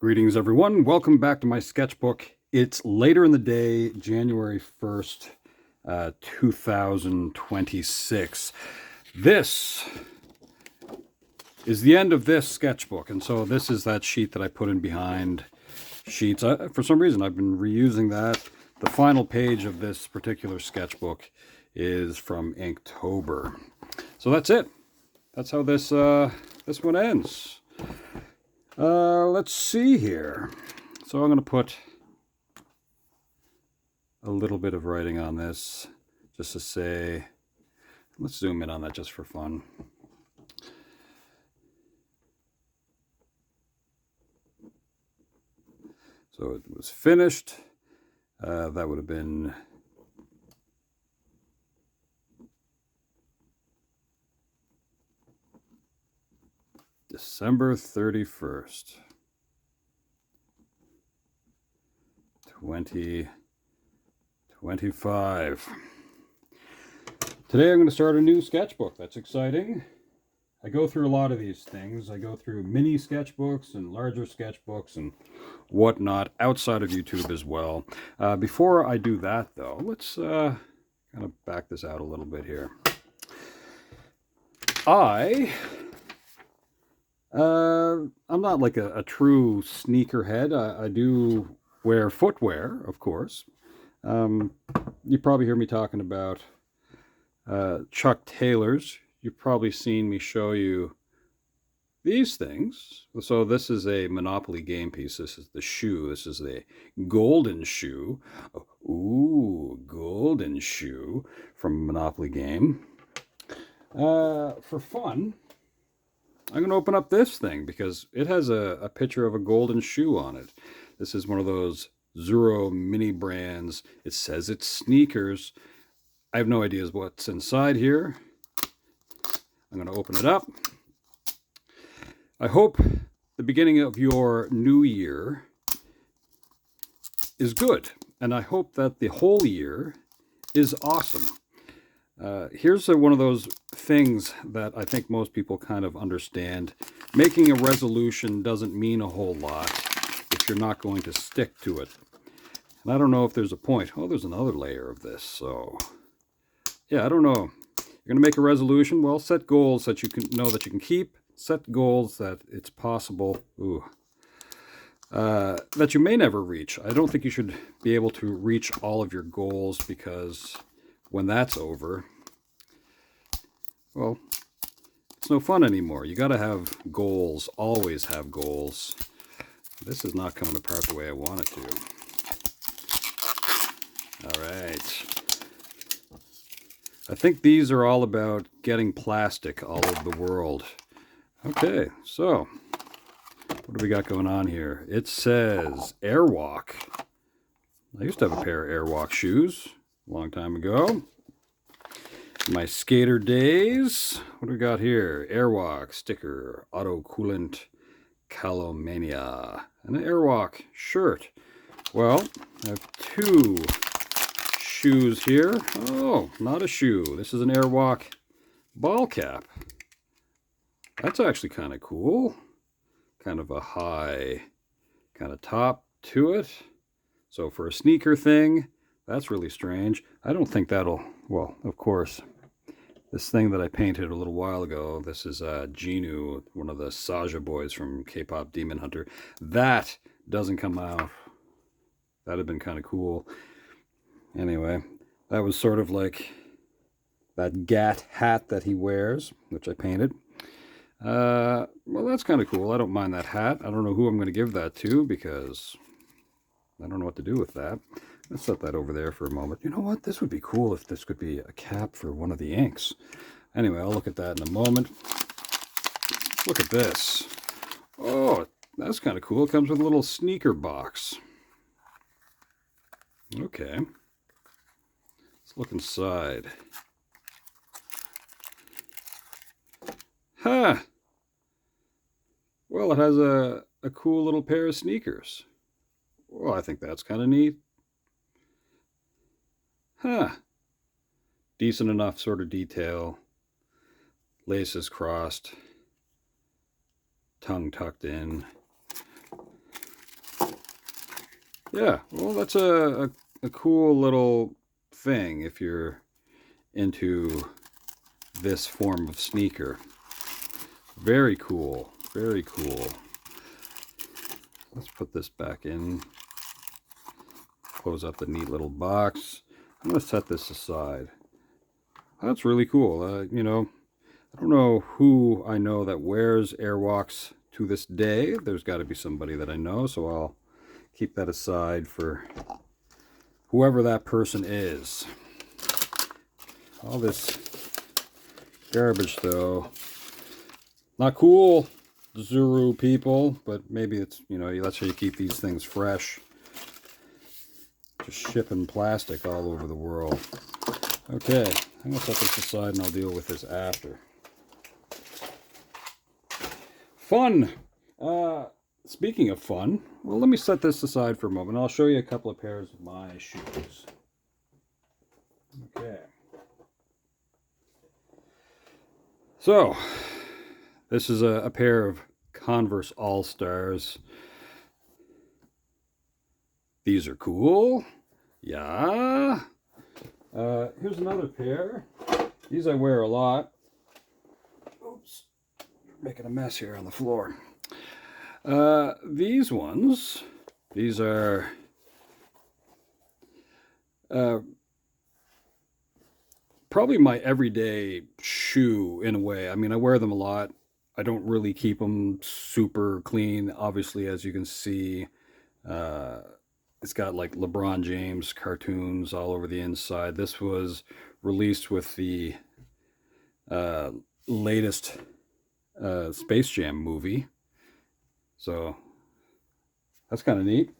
Greetings, everyone. Welcome back to my sketchbook. It's later in the day, January 1st, 2026. This is the end of this sketchbook. And so this is that sheet that I put in behind sheets. For some reason, I've been reusing that. The final page of this particular sketchbook is from Inktober. So that's it. That's how this one ends. Let's see here. So I'm going to put a little bit of writing on this just to say, let's zoom in on that just for fun. So it was finished. That would have been December 31st, 2025. Today I'm going to start a new sketchbook. That's exciting. I go through a lot of these things. I go through mini sketchbooks and larger sketchbooks and whatnot outside of YouTube as well. Before I do that, though, let's kind of back this out a little bit here. I'm not like a true sneakerhead. I do wear footwear, of course. You probably hear me talking about Chuck Taylors. You've probably seen me show you these things. So this is a Monopoly game piece. This is the shoe. This is the golden shoe. Ooh, golden shoe from Monopoly game. For fun, I'm going to open up this thing because it has a picture of a golden shoe on it. This is one of those Zero mini brands. It says it's sneakers. I have no idea what's inside here. I'm going to open it up. I hope the beginning of your new year is good. And I hope that the whole year is awesome. Here's one of those things that I think most people kind of understand. Making a resolution doesn't mean a whole lot if you're not going to stick to it. And I don't know if there's a point. Oh, there's another layer of this. So, yeah, I don't know. You're going to make a resolution? Well, set goals that you can know that you can keep. Set goals that it's possible. That you may never reach. I don't think you should be able to reach all of your goals because when that's over, well, it's no fun anymore. You got to have goals. Always have goals. This is not coming apart the way I want it to. All right. I think these are all about getting plastic all over the world. Okay, so what do we got going on here? It says Airwalk. I used to have a pair of Airwalk shoes a long time ago. My skater days. What do we got here? Airwalk sticker, auto coolant, Calomania, and an Airwalk shirt. Well, I have two shoes here. Oh, not a shoe. This is an Airwalk ball cap. That's actually kind of cool. Kind of a high kind of top to it. So for a sneaker thing, that's really strange. I don't think that'll, well, of course, this thing that I painted a little while ago, this is Genu, one of the Saja boys from K-Pop Demon Hunter. That doesn't come out. That'd have been kind of cool. Anyway, that was sort of like that Gat hat that he wears, which I painted. Well, that's kind of cool. I don't mind that hat. I don't know who I'm going to give that to because I don't know what to do with that. Let's set that over there for a moment. You know what? This would be cool if this could be a cap for one of the inks. Anyway, I'll look at that in a moment. Look at this. Oh, that's kind of cool. It comes with a little sneaker box. Okay. Let's look inside. Huh. Well, it has a cool little pair of sneakers. Well, I think that's kind of neat. Huh. Decent enough sort of detail. Laces crossed. Tongue tucked in. Yeah, well, that's a cool little thing if you're into this form of sneaker. Very cool. Very cool. Let's put this back in. Close up the neat little box. I'm going to set this aside. That's really cool. You know, I don't know who I know that wears Airwalks to this day. There's got to be somebody that I know, so I'll keep that aside for whoever that person is. All this garbage, though. Not cool, Zuru people, but maybe it's, you know, that's how you keep these things fresh. Just shipping plastic all over the world. Okay, I'm going to set this aside and I'll deal with this after. Fun! Speaking of fun, well, let me set this aside for a moment. I'll show you a couple of pairs of my shoes. Okay. So, this is a pair of Converse All-Stars. These are cool. Yeah. Here's another pair. These I wear a lot. Oops. Making a mess here on the floor. These ones, these are probably my everyday shoe in a way. I mean, I wear them a lot. I don't really keep them super clean. Obviously, as you can see, it's got like LeBron James cartoons all over the inside. This was released with the latest Space Jam movie. So that's kind of neat.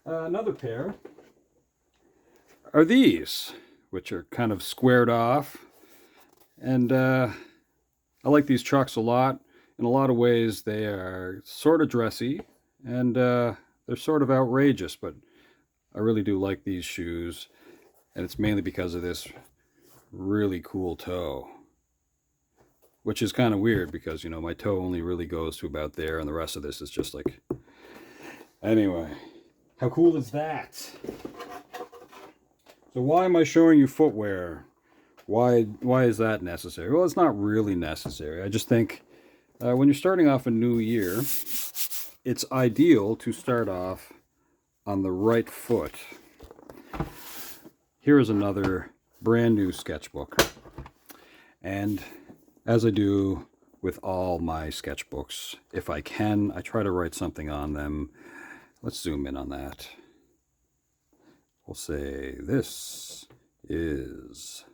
Another pair are these, which are kind of squared off. And I like these trucks a lot. In a lot of ways, they are sort of dressy and they're sort of outrageous, but I really do like these shoes. And it's mainly because of this really cool toe, which is kind of weird because, you know, my toe only really goes to about there and the rest of this is just like... Anyway, how cool is that? So why am I showing you footwear? Why is that necessary? Well, it's not really necessary. I just think when you're starting off a new year, it's ideal to start off on the right foot. Here is another brand new sketchbook. And as I do with all my sketchbooks, if I can, I try to write something on them. Let's zoom in on that. We'll say this is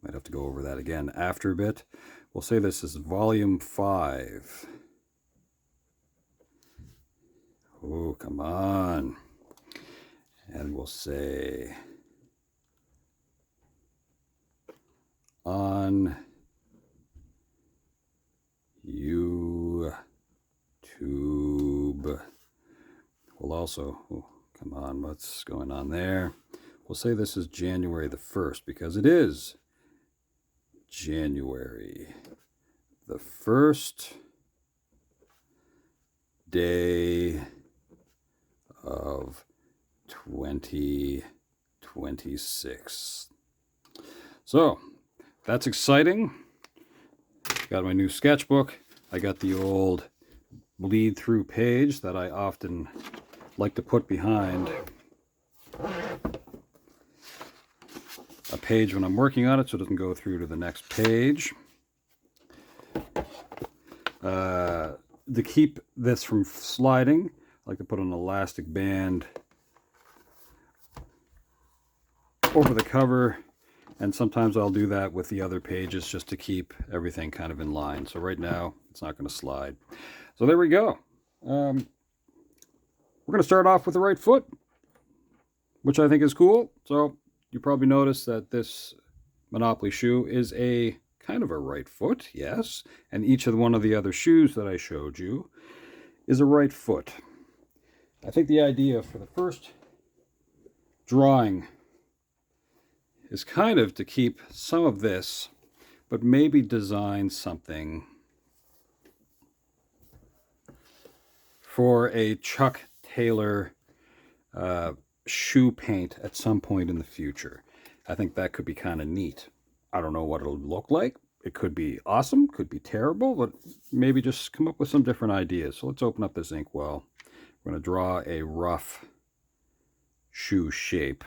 might have to go over that again after a bit. We'll say this is volume 5. Oh, come on. And we'll say on YouTube. We'll also, oh, come on, what's going on there? We'll say this is January the 1st because it is January the 1st day of 2026. So that's exciting. Got my new sketchbook. I got the old bleed through page that I often like to put behind a page when I'm working on it so it doesn't go through to the next page. To keep this from sliding, I like to put an elastic band over the cover, and sometimes I'll do that with the other pages just to keep everything kind of in line. So right now it's not going to slide. So there we go. We're going to start off with the right foot, which I think is cool. So you probably noticed that this Monopoly shoe is a kind of a right foot, yes. And each of one of the other shoes that I showed you is a right foot. I think the idea for the first drawing is kind of to keep some of this, but maybe design something for a Chuck Taylor shoe paint at some point in the future. I think that could be kind of neat. I don't know what it'll look like. It could be awesome, could be terrible, but maybe just come up with some different ideas. So let's open up this inkwell. We're going to draw a rough shoe shape.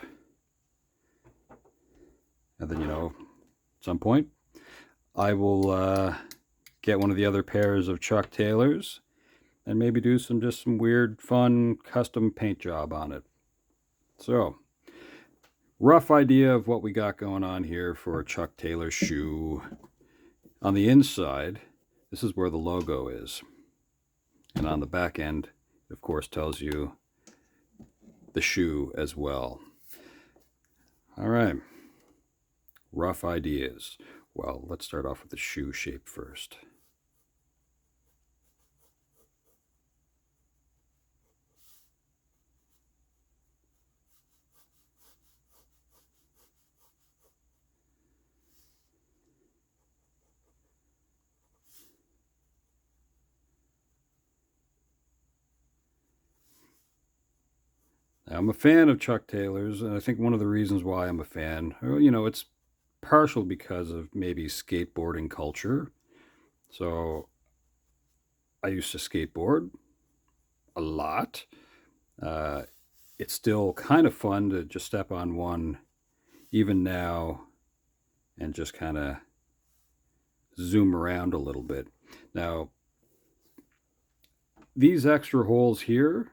And then, at some point, I will get one of the other pairs of Chuck Taylors and maybe do some weird, fun, custom paint job on it. So, rough idea of what we got going on here for a Chuck Taylor shoe. On the inside, this is where the logo is. And on the back end, of course, tells you the shoe as well. All right. Rough ideas. Well, let's start off with the shoe shape first. Now, I'm a fan of Chuck Taylor's, and I think one of the reasons why I'm a fan, it's partial because of maybe skateboarding culture. So I used to skateboard a lot. It's still kind of fun to just step on one even now and just kind of zoom around a little bit. Now, these extra holes here,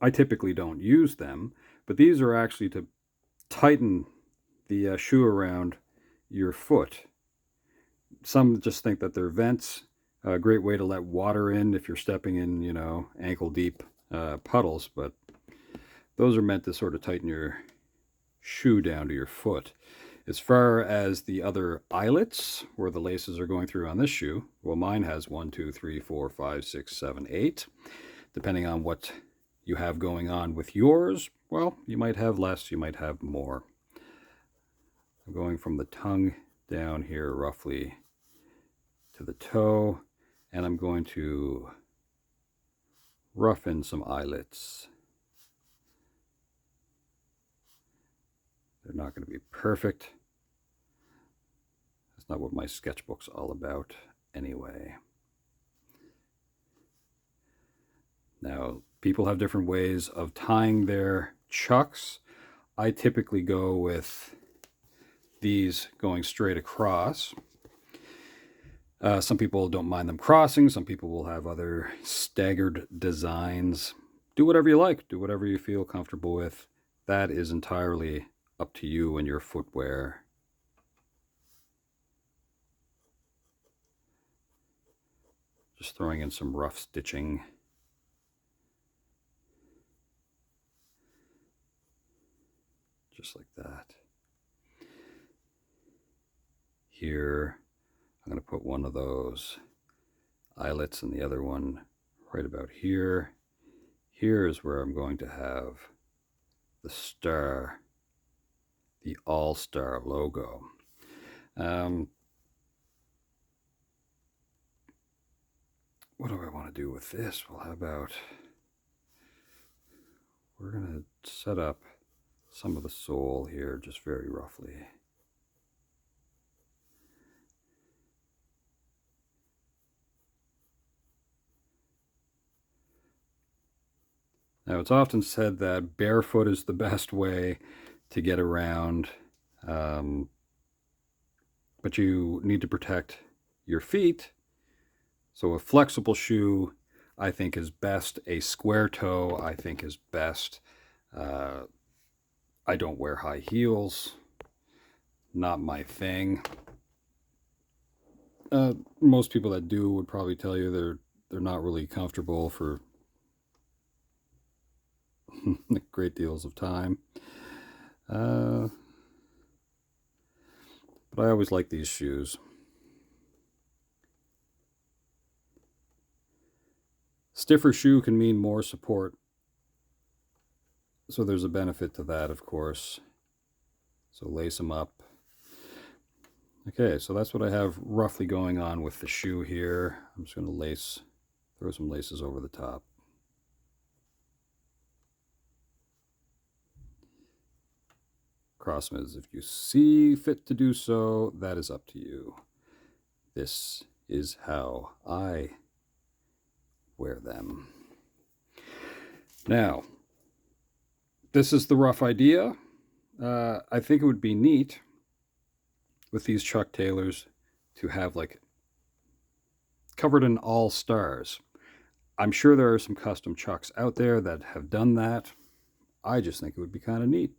I typically don't use them, but these are actually to tighten the shoe around your foot. Some just think that they're vents, a great way to let water in if you're stepping in, ankle deep puddles, but those are meant to sort of tighten your shoe down to your foot. As far as the other eyelets where the laces are going through on this shoe, well, mine has 1, 2, 3, 4, 5, 6, 7, 8. Depending on what you have going on with yours, well, you might have less, you might have more. I'm going from the tongue down here roughly to the toe, and I'm going to rough in some eyelets. They're not going to be perfect. That's not what my sketchbook's all about anyway. Now, people have different ways of tying their chucks. I typically go with these going straight across. Some people don't mind them crossing. Some people will have other staggered designs. Do whatever you like. Do whatever you feel comfortable with. That is entirely up to you and your footwear. Just throwing in some rough stitching. Just like that. Here, I'm going to put one of those eyelets and the other one right about here. Here is where I'm going to have the star, the All-Star logo. What do I want to do with this? Well, how about we're going to set up some of the sole here just very roughly. Now, it's often said that barefoot is the best way to get around, but you need to protect your feet. So a flexible shoe, I think, is best. A square toe, I think, is best. I don't wear high heels. Not my thing. Most people that do would probably tell you they're not really comfortable for great deals of time. But I always like these shoes. Stiffer shoe can mean more support, so there's a benefit to that, of course. So lace them up. Okay, so that's what I have roughly going on with the shoe here. I'm just going to lace Throw some laces over the top. Cross them as if you see fit to do so. That is up to you. This is how I wear them. Now, this is the rough idea. I think it would be neat with these Chuck Taylors to have like covered in all stars. I'm sure there are some custom Chucks out there that have done that. I just think it would be kind of neat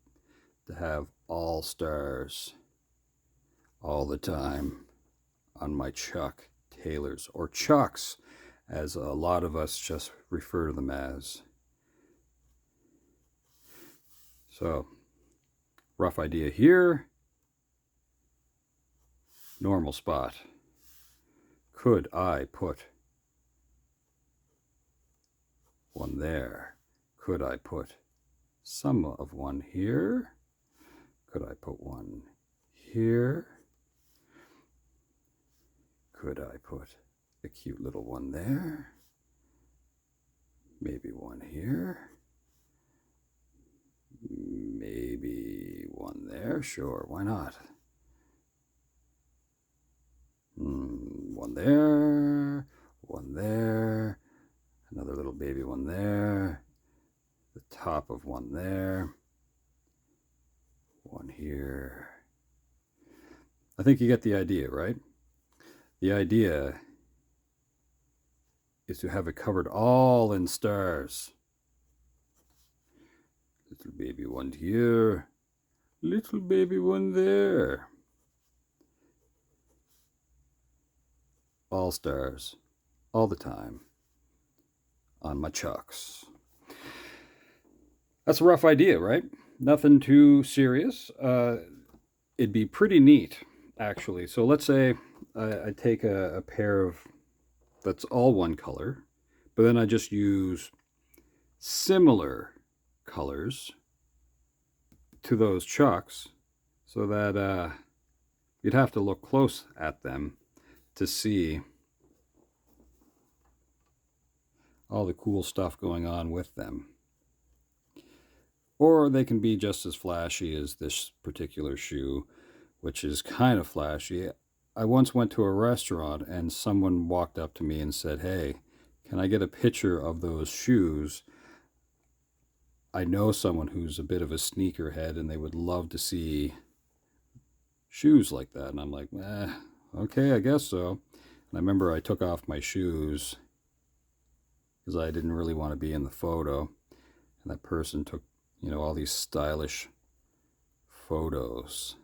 to have all stars all the time on my Chuck Taylors, or Chucks, as a lot of us just refer to them as. So, rough idea here. Normal spot. Could I put one there? Could I put some of one here? Could I put one here? Could I put a cute little one there? Maybe one here? Maybe one there? Sure, why not? One there, one there, another little baby one there, the top of one there, one here. I think you get the idea, right? The idea is to have it covered all in stars. Little baby one here, little baby one there. All stars, all the time, on my Chucks. That's a rough idea, right? Nothing too serious. It'd be pretty neat, actually. So let's say I take a pair of, that's all one color, but then I just use similar colors to those Chucks, so that you'd have to look close at them to see all the cool stuff going on with them. Or they can be just as flashy as this particular shoe, which is kind of flashy. I once went to a restaurant and someone walked up to me and said, "Hey, can I get a picture of those shoes? I know someone who's a bit of a sneakerhead and they would love to see shoes like that." And I'm like, okay, I guess so. And I remember I took off my shoes because I didn't really want to be in the photo. And that person took, all these stylish photos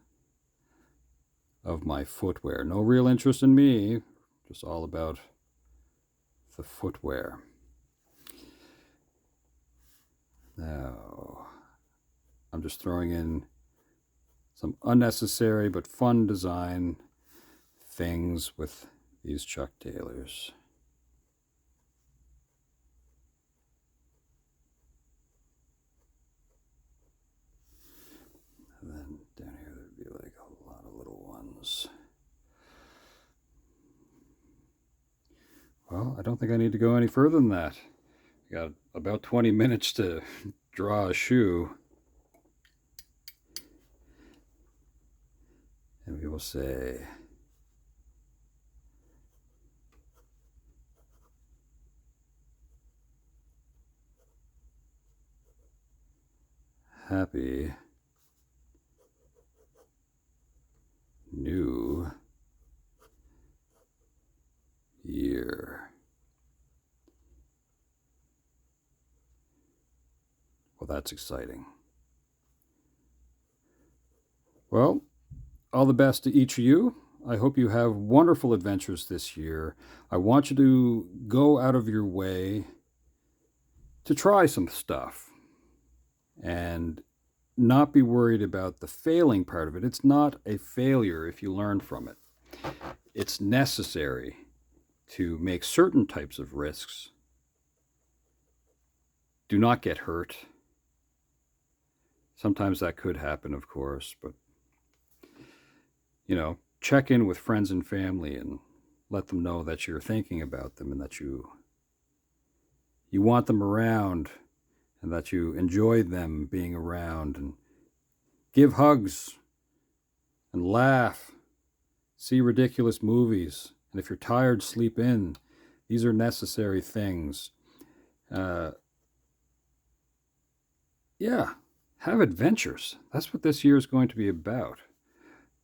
of my footwear. No real interest in me, just all about the footwear. Now, I'm just throwing in some unnecessary but fun design things with these Chuck Taylors. And then down here there'd be like a lot of little ones. Well, I don't think I need to go any further than that. I got about 20 minutes to draw a shoe. And we will say, Happy New Year. Well, that's exciting. Well, all the best to each of you. I hope you have wonderful adventures this year. I want you to go out of your way to try some stuff and not be worried about the failing part of it. It's not a failure if you learn from it. It's necessary to make certain types of risks. Do not get hurt. Sometimes that could happen, of course, but check in with friends and family and let them know that you're thinking about them and that you you want them around and that you enjoy them being around, and give hugs and laugh, see ridiculous movies. And if you're tired, sleep in. These are necessary things. Uh, yeah, have adventures. That's what this year is going to be about.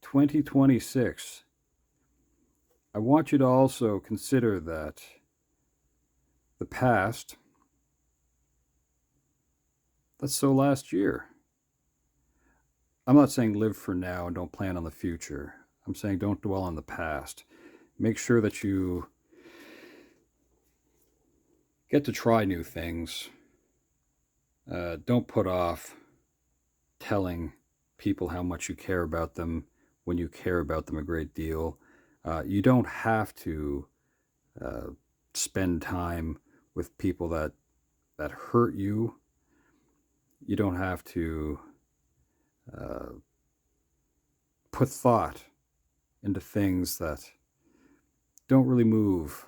2026. I want you to also consider that the past, that's so last year. I'm not saying live for now and don't plan on the future. I'm saying don't dwell on the past. Make sure that you get to try new things. Don't put off telling people how much you care about them when you care about them a great deal. You don't have to uh, spend time with people that hurt you. You don't have to uh, put thought into things that don't really move.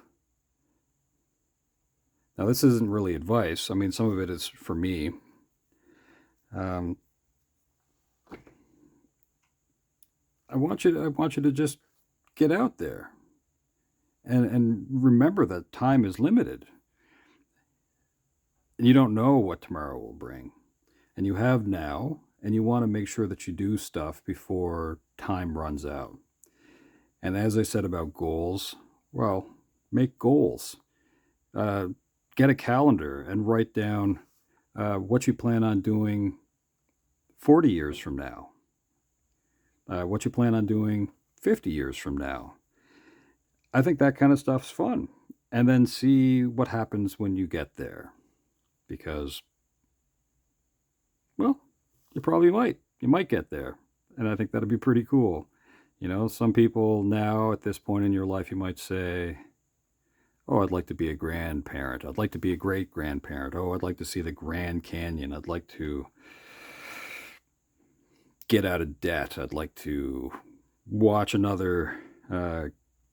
Now, this isn't really advice. I mean, some of it is for me. Um, I want you to just get out there and remember that time is limited. And you don't know what tomorrow will bring. And you have now, and you want to make sure that you do stuff before time runs out. And as I said about goals, well, make goals. Uh, get a calendar and write down what you plan on doing 40 years from now, what you plan on doing 50 years from now. I think that kind of stuff's fun. And then see what happens when you get there. Because, well, you probably might. You might get there. And I think that'd be pretty cool. You know, some people now at this point in your life, you might say, oh, I'd like to be a grandparent. I'd like to be a great grandparent. Oh, I'd like to see the Grand Canyon. I'd like to get out of debt. I'd like to watch another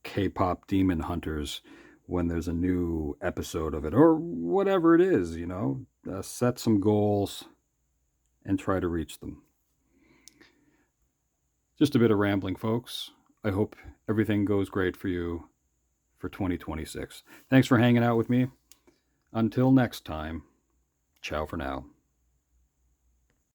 K-pop Demon Hunters when there's a new episode of it, or whatever it is, you know. Set some goals and try to reach them. Just a bit of rambling, folks. I hope everything goes great for you for 2026. Thanks for hanging out with me. Until next time, ciao for now.